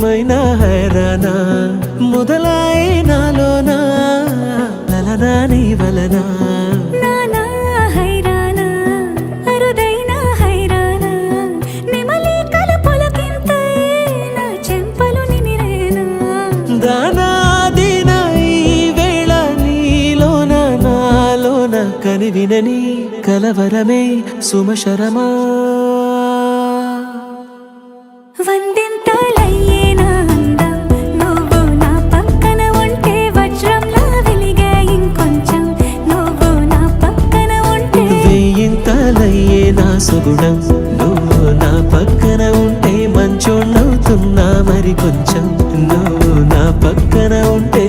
ఏమైనా హైరానా మొదలాయి నాలోనా లలనా నీ వలనా కని వినని కలవరమే సుమశరమా వందింతలయ్యేనా అందం నువ్వు నా పక్కన ఉంటే వజ్రంలా వెలిగే ఇంకొంచెం నువ్వు నా పక్కన ఉంటే వేయింతలయ్యేనా సుగుణం నువ్వు నా పక్కన ఉంటే మంచోణ్ణవుతున్నా మరి కొంచెం నువ్వు నా పక్కన ఉంటే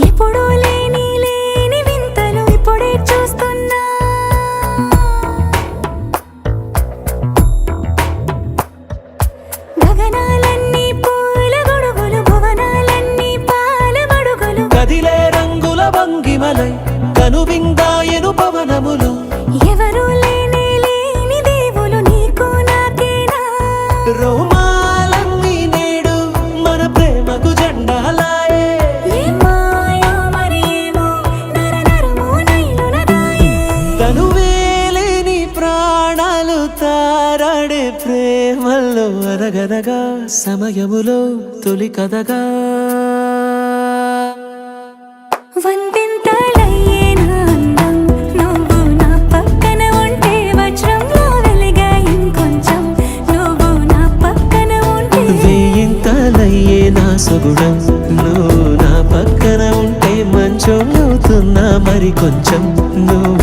ఎప్పుడూ లేని వింతలు ఇప్పుడే చూస్తున్నా గగనాలన్నీ పూల గొడుగులు భువనాలన్నీ పాల మడుగులు కదిలే రంగుల భంగిమలై కనువిందాయను పవనములు ఎవరు లేని దేవులు నీకు నాకేనా రోమాలన్నీ నేడు మన ప్రేమకు జెండాలాయే తనువేలేని ప్రాణాలు తారాడే ప్రేమల్లో అనగనగా సమయములో తొలి కథగా వందింతలయ్యేనా అందం నువ్వు నా పక్కన ఉంటే వజ్రంలా వెలిగే ఇంకొంచెం నువ్వు నా పక్కన ఉంటే వేయింతలయ్యేనా సుగుణం నువ్వు నా పక్కన ఉంటే మంచోణ్ణవుతున్నా మరి కొంచెం నువ్వు